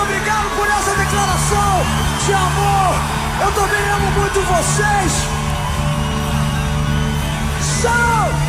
obrigado por essa declaração de amor. Eu também amo muito vocês. Tchau!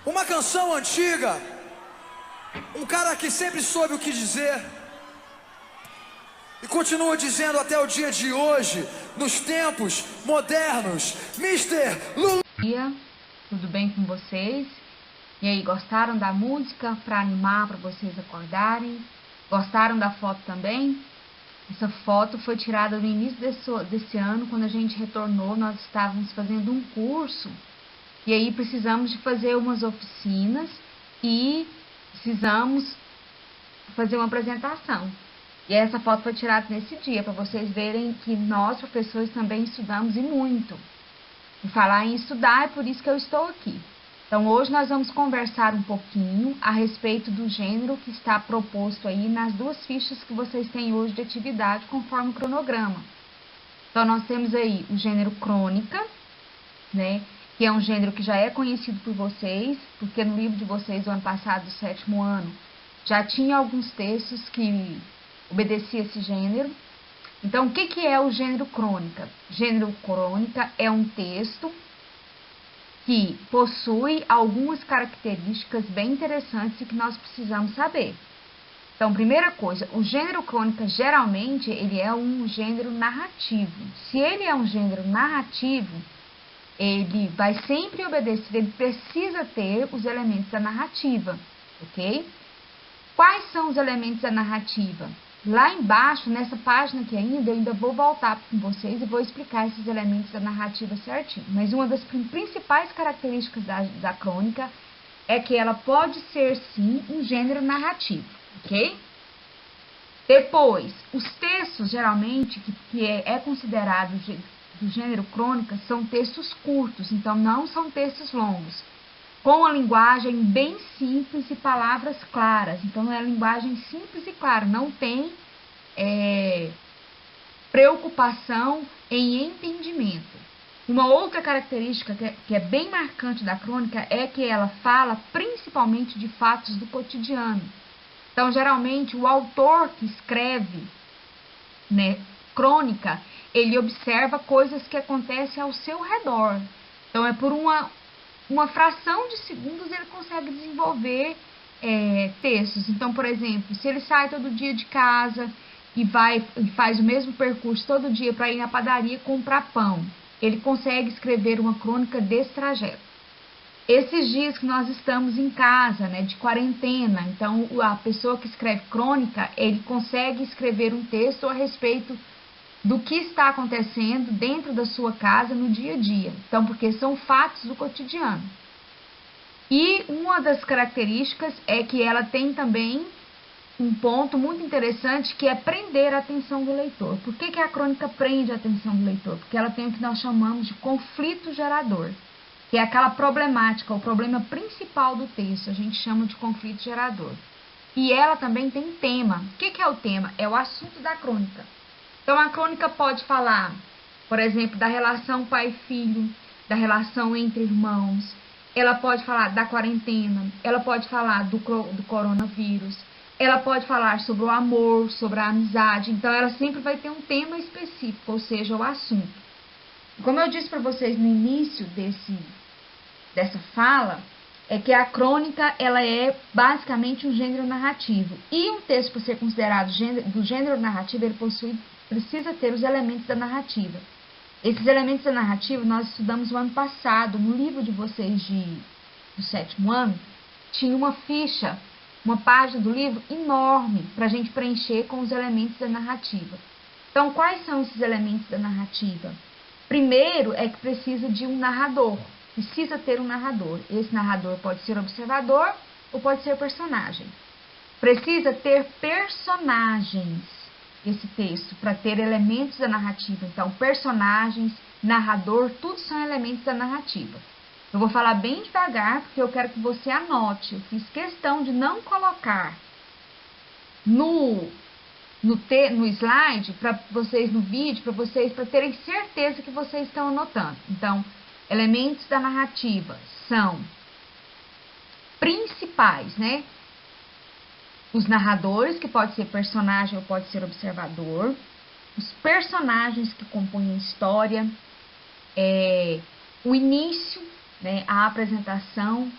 Uma canção antiga, um cara que sempre soube o que dizer e continua dizendo até o dia de hoje, nos tempos modernos, Mr. Lulu. Tudo bem com vocês? E aí, gostaram da música para animar, para vocês acordarem? Gostaram da foto também? Essa foto foi tirada no início desse ano, quando a gente retornou. Nós estávamos fazendo um curso e aí precisamos de fazer umas oficinas e precisamos fazer uma apresentação. E essa foto foi tirada nesse dia, para vocês verem que nós, professores, também estudamos e muito. E falar em estudar é por isso que eu estou aqui. Então, hoje nós vamos conversar um pouquinho a respeito do gênero que está proposto aí nas duas fichas que vocês têm hoje de atividade, conforme o cronograma. Então, nós temos aí o gênero crônica, né? Que é um gênero que já é conhecido por vocês, porque no livro de vocês do ano passado, do 7º ano, já tinha alguns textos que obedeciam esse gênero. Então, o que é o gênero crônica? Gênero crônica é um texto que possui algumas características bem interessantes e que nós precisamos saber. Então, primeira coisa, o gênero crônica, geralmente, ele é um gênero narrativo. Se ele é um gênero narrativo, ele vai sempre obedecer, ele precisa ter os elementos da narrativa, ok? Quais são os elementos da narrativa? Lá embaixo, nessa página aqui eu ainda vou voltar com vocês e vou explicar esses elementos da narrativa certinho. Mas uma das principais características da crônica é que ela pode ser, sim, um gênero narrativo, ok? Depois, os textos, geralmente, que é considerado do gênero crônica, são textos curtos, então não são textos longos, com a linguagem bem simples e palavras claras. Então, é a linguagem simples e clara, não tem preocupação em entendimento. Uma outra característica que é bem marcante da crônica é que ela fala principalmente de fatos do cotidiano. Então, geralmente, o autor que escreve, né, crônica, ele observa coisas que acontecem ao seu redor. Então, é por uma fração de segundos ele consegue desenvolver textos. Então, por exemplo, se ele sai todo dia de casa e faz o mesmo percurso todo dia para ir na padaria comprar pão, ele consegue escrever uma crônica desse trajeto. Esses dias que nós estamos em casa, né, de quarentena, então a pessoa que escreve crônica, ele consegue escrever um texto a respeito do que está acontecendo dentro da sua casa no dia a dia. Então, porque são fatos do cotidiano. E uma das características é que ela tem também um ponto muito interessante, que é prender a atenção do leitor. Por que a crônica prende a atenção do leitor? Porque ela tem o que nós chamamos de conflito gerador, que é aquela problemática, o problema principal do texto, a gente chama de conflito gerador. E ela também tem tema. O que é o tema? É o assunto da crônica. Então, a crônica pode falar, por exemplo, da relação pai-filho, da relação entre irmãos, ela pode falar da quarentena, ela pode falar do coronavírus, ela pode falar sobre o amor, sobre a amizade. Então, ela sempre vai ter um tema específico, ou seja, o assunto. Como eu disse para vocês no início dessa fala, é que a crônica ela é basicamente um gênero narrativo. E um texto, para ser considerado do gênero narrativo, ele precisa ter os elementos da narrativa. Esses elementos da narrativa nós estudamos no ano passado, no livro de vocês do 7º ano, tinha uma ficha, uma página do livro enorme para a gente preencher com os elementos da narrativa. Então, quais são esses elementos da narrativa? Primeiro é que precisa de um narrador, precisa ter um narrador. Esse narrador pode ser observador ou pode ser personagem. Precisa ter personagens. esse texto para ter elementos da narrativa. Então, personagens, narrador, tudo são elementos da narrativa. Eu vou falar bem devagar, porque eu quero que você anote. Eu fiz questão de não colocar no slide para vocês, no vídeo, para terem certeza que vocês estão anotando. Então, elementos da narrativa são principais, né? Os narradores, que pode ser personagem ou pode ser observador. Os personagens que compõem a história. O início, né? A apresentação.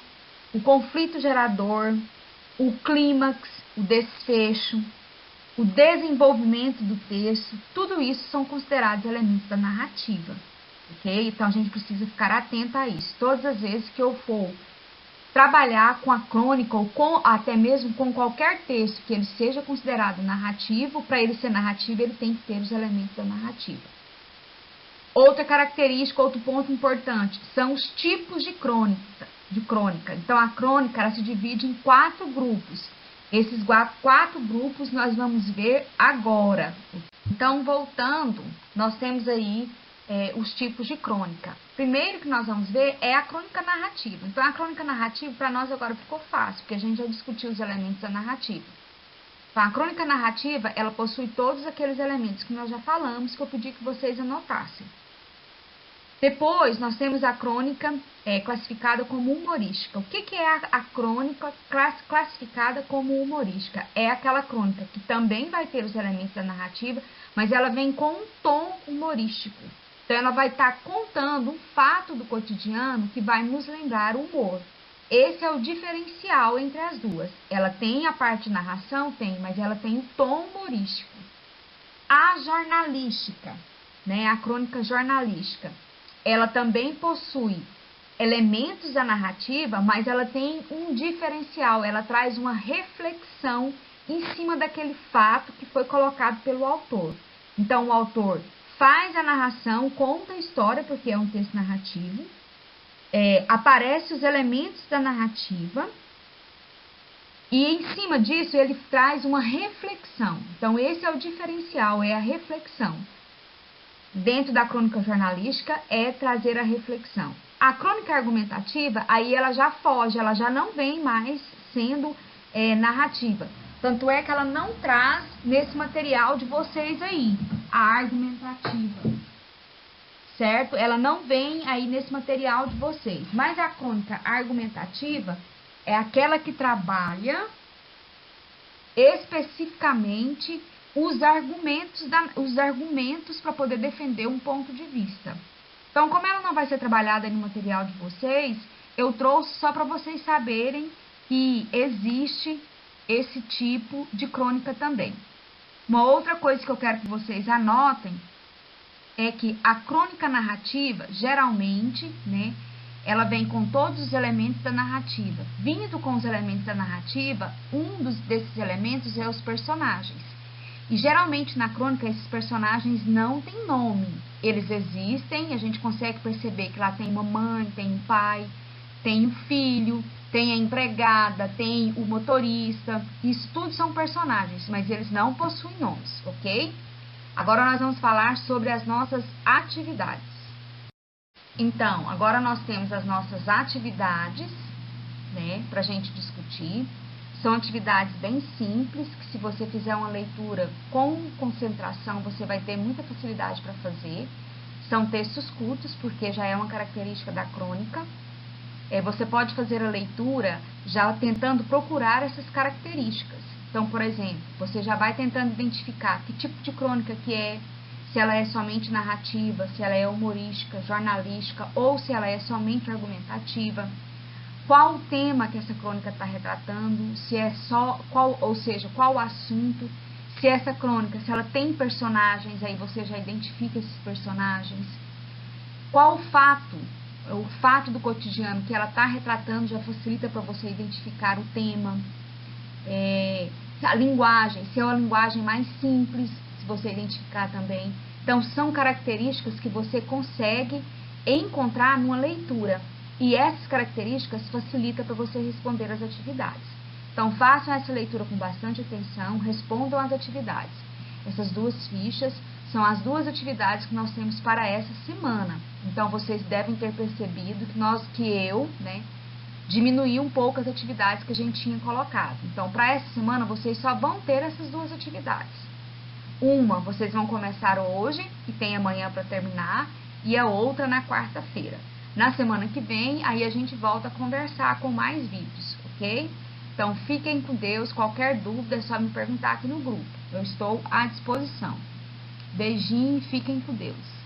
O conflito gerador. O clímax, o desfecho. O desenvolvimento do texto. Tudo isso são considerados elementos da narrativa. Ok? Então, a gente precisa ficar atento a isso. Todas as vezes que eu for trabalhar com a crônica ou até mesmo com qualquer texto que ele seja considerado narrativo, para ele ser narrativo, ele tem que ter os elementos da narrativa. Outra característica, outro ponto importante, são os tipos de crônica. Então, a crônica ela se divide em 4 grupos. Esses 4 grupos nós vamos ver agora. Então, voltando, nós temos aí os tipos de crônica. Primeiro que nós vamos ver é a crônica narrativa. Então, a crônica narrativa para nós agora ficou fácil, porque a gente já discutiu os elementos da narrativa. Então, a crônica narrativa, ela possui todos aqueles elementos que nós já falamos, que eu pedi que vocês anotassem. Depois, nós temos a crônica classificada como humorística. O que é a crônica classificada como humorística? É aquela crônica que também vai ter os elementos da narrativa, mas ela vem com um tom humorístico. Então, ela vai estar contando um fato do cotidiano que vai nos lembrar o humor. Esse é o diferencial entre as duas. Ela tem a parte de narração? Tem, mas ela tem o tom humorístico. A jornalística, né, a crônica jornalística, ela também possui elementos da narrativa, mas ela tem um diferencial. Ela traz uma reflexão em cima daquele fato que foi colocado pelo autor. Então, o autor faz a narração, conta a história, porque é um texto narrativo, aparecem os elementos da narrativa, e em cima disso ele traz uma reflexão. Então, esse é o diferencial, é a reflexão. Dentro da crônica jornalística, é trazer a reflexão. A crônica argumentativa, aí ela já foge, ela já não vem mais sendo narrativa. Tanto é que ela não traz nesse material de vocês aí, a argumentativa, certo? Ela não vem aí nesse material de vocês. Mas a crônica argumentativa é aquela que trabalha especificamente os argumentos para poder defender um ponto de vista. Então, como ela não vai ser trabalhada no material de vocês, eu trouxe só para vocês saberem que existe esse tipo de crônica também. Uma outra coisa que eu quero que vocês anotem é que a crônica narrativa, geralmente, né, ela vem com todos os elementos da narrativa. Vindo com os elementos da narrativa, desses elementos é os personagens. E geralmente na crônica esses personagens não têm nome. Eles existem, a gente consegue perceber que lá tem uma mãe, tem um pai, tem um filho, tem a empregada, tem o motorista. Isso tudo são personagens, mas eles não possuem nomes, ok? Agora nós vamos falar sobre as nossas atividades. Então, agora nós temos as nossas atividades, né, pra gente discutir. São atividades bem simples, que se você fizer uma leitura com concentração, você vai ter muita facilidade para fazer. São textos curtos, porque já é uma característica da crônica. Você pode fazer a leitura já tentando procurar essas características. Então, por exemplo, você já vai tentando identificar que tipo de crônica que é, se ela é somente narrativa, se ela é humorística, jornalística, ou se ela é somente argumentativa. Qual o tema que essa crônica está retratando, se é qual o assunto, se essa crônica, se ela tem personagens, aí você já identifica esses personagens. Qual o fato do cotidiano que ela está retratando já facilita para você identificar o tema. A linguagem, se é uma linguagem mais simples, se você identificar também. Então, são características que você consegue encontrar numa leitura. E essas características facilitam para você responder às atividades. Então, façam essa leitura com bastante atenção, respondam às atividades. Essas 2 fichas são as 2 atividades que nós temos para essa semana. Então, vocês devem ter percebido que eu, né, diminuí um pouco as atividades que a gente tinha colocado. Então, para essa semana, vocês só vão ter essas 2 atividades. Uma, vocês vão começar hoje e tem amanhã para terminar, e a outra na quarta-feira. Na semana que vem, aí a gente volta a conversar com mais vídeos, ok? Então, fiquem com Deus. Qualquer dúvida é só me perguntar aqui no grupo. Eu estou à disposição. Beijinho e fiquem com Deus.